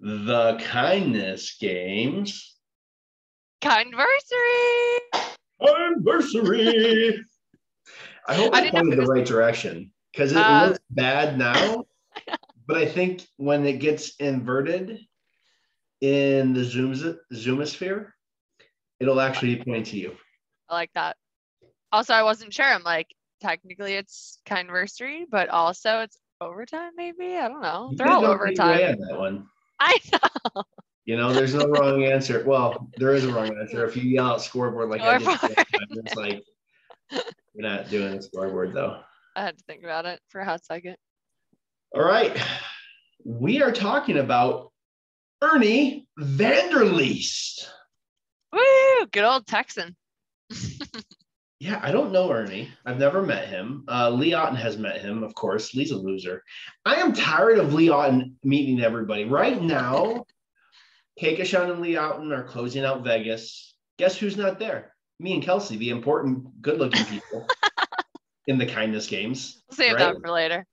The kindness games. Kindversary. Kindversary. I hope I pointed the right direction because it looks bad now, but I think when it gets inverted in the Zoomosphere, it'll actually point to you. I like that. Also, I wasn't sure. I'm like, technically it's Kindversary, but also it's overtime, maybe? I don't know. They're all overtime. On that one. I know. You know, there's no wrong answer. Well, there is a wrong answer. If you yell out scoreboard like I did, it's like, you're not doing a scoreboard, though. I had to think about it for a hot second. All right. We are talking about Ernie Leest. Woo! Good old Texan. Yeah, I don't know Ernie. I've never met him. Lee Otten has met him, of course. Lee's a loser. I am tired of Lee Otten meeting everybody. Right now, Kakashan and Lee Otten are closing out Vegas. Guess who's not there? Me and Kelsey, the important, good-looking people in the kindness games. Save that for later.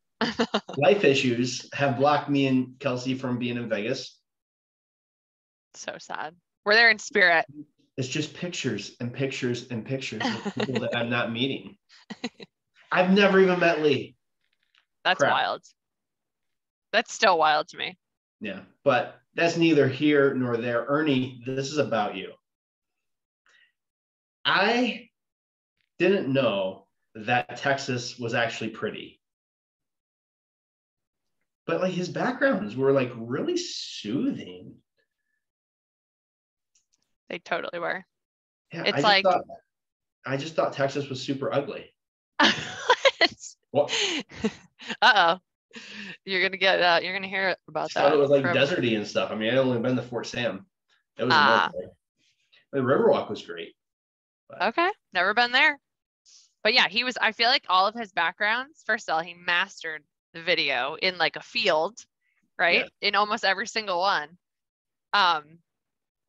Life issues have blocked me and Kelsey from being in Vegas. So sad. We're there in spirit. It's just pictures and pictures and pictures of people that I'm not meeting. I've never even met Lee. That's wild. That's still wild to me. Yeah, but that's neither here nor there. Ernie, this is about you. I didn't know that Texas was actually pretty. But like his backgrounds were like really soothing. They totally were. Yeah, it's I just thought Texas was super ugly. What? Uh-oh. You're gonna hear about that. I thought it was like deserty and stuff. I mean, I'd only been to Fort Sam. It was the Riverwalk was great. But. Okay, never been there. But yeah, I feel like all of his backgrounds, first of all, he mastered the video in like a field, right? Yeah. In almost every single one.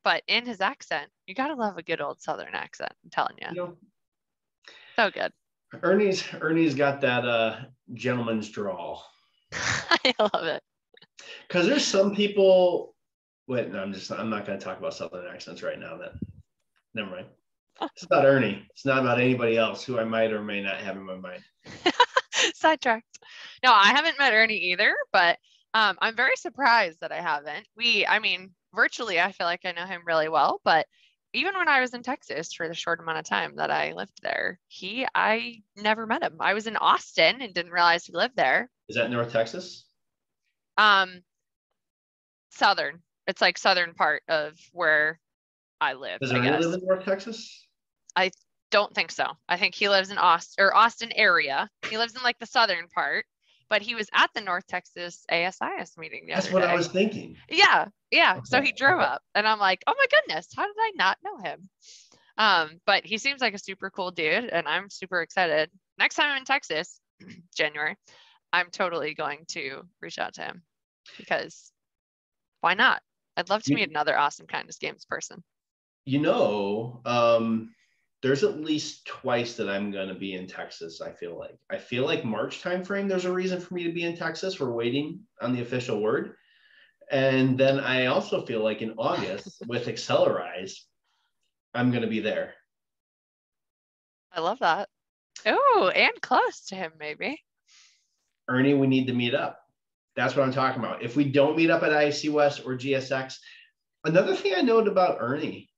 But in his accent, you gotta love a good old Southern accent. I'm telling you. So good. Ernie's got that gentleman's drawl. I love it. Because there's some people. Wait, no, I'm not going to talk about Southern accents right now. Then, never mind. It's about Ernie. It's not about anybody else who I might or may not have in my mind. Sidetracked. No, I haven't met Ernie either, but I'm very surprised that I haven't. Virtually, I feel like I know him really well, but even when I was in Texas for the short amount of time that I lived there, I never met him. I was in Austin and didn't realize he lived there. Is that North Texas? Southern. It's like southern part of where I live. Does Ernie live in North Texas? I don't think so. I think he lives in Austin area. He lives in like the southern part. But he was at the North Texas ASIS meeting the other day. That's what I was thinking. Yeah. Okay. So he drove up and I'm like, oh my goodness, how did I not know him? But he seems like a super cool dude and I'm super excited. Next time I'm in Texas, January, I'm totally going to reach out to him because why not? I'd love to meet another awesome kindness games person. There's at least twice that I'm going to be in Texas. I feel like March timeframe, there's a reason for me to be in Texas. We're waiting on the official word. And then I also feel like in August with Accelerize, I'm going to be there. I love that. Oh, and close to him, maybe. Ernie, we need to meet up. That's what I'm talking about. If we don't meet up at IC West or GSX, another thing I noted about Ernie,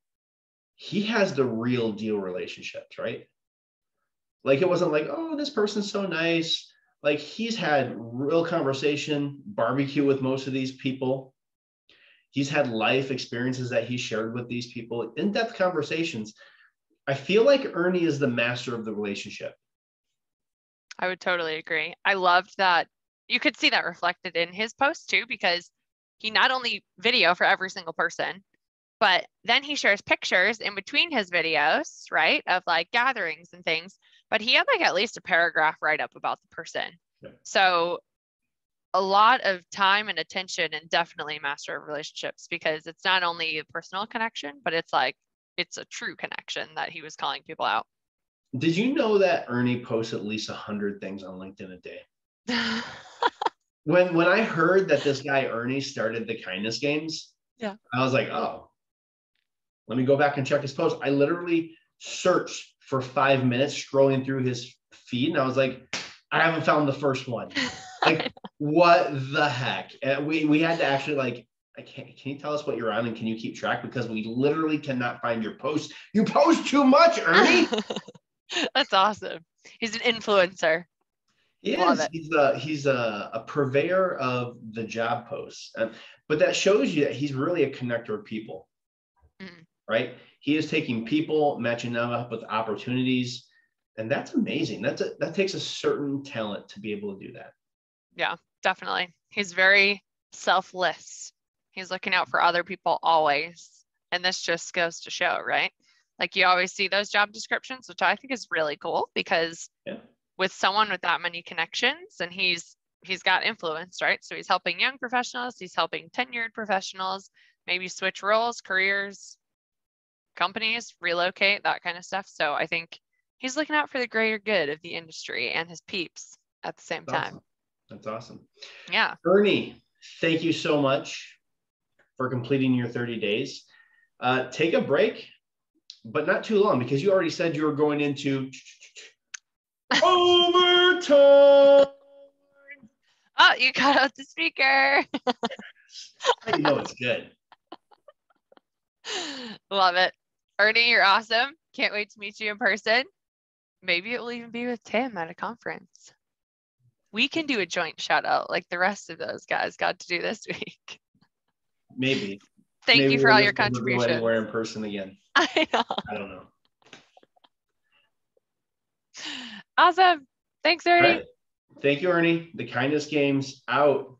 he has the real deal relationships, right? Like it wasn't like, oh, this person's so nice. Like he's had real conversation, barbecue with most of these people. He's had life experiences that he shared with these people, in-depth conversations. I feel like Ernie is the master of the relationship. I would totally agree. I loved that. You could see that reflected in his post too, because he not only video for every single person, but then he shares pictures in between his videos, right? Of like gatherings and things, but he had like at least a paragraph write up about the person. Yeah. So a lot of time and attention and definitely master of relationships because it's not only a personal connection, but it's a true connection that he was calling people out. Did you know that Ernie posts at least 100 things on LinkedIn a day? when I heard that this guy Ernie started the kindness games, Yeah. I was like, oh, let me go back and check his post. I literally searched for 5 minutes scrolling through his feed, and I was like, I haven't found the first one. Like, what the heck? And we had to actually like, can you tell us what you're on and can you keep track? Because we literally cannot find your post. You post too much, Ernie. That's awesome. He's an influencer. He Love is. it. He's a purveyor of the job posts, but that shows you that he's really a connector of people, right? He is taking people, matching them up with opportunities, and that's amazing. That takes a certain talent to be able to do that. Yeah, definitely. He's very selfless. He's looking out for other people always. And this just goes to show, right? Like you always see those job descriptions, which I think is really cool because with someone with that many connections and he's got influence, right? So he's helping young professionals, he's helping tenured professionals, maybe switch roles, careers, companies, relocate, that kind of stuff. So I think he's looking out for the greater good of the industry and his peeps at the same time. Awesome. That's awesome. Yeah. Ernie, thank you so much for completing your 30 days. Take a break, but not too long because you already said you were going into overtime. Oh, you cut out the speaker. You know it's good. Love it. Ernie, you're awesome. Can't wait to meet you in person. Maybe it will even be with Tim at a conference. We can do a joint shout out like the rest of those guys got to do this week. Maybe. Thank you for all your contributions. Anywhere in person again. I know. I don't know. Awesome. Thanks, Ernie. Right. Thank you, Ernie. The kindness games out.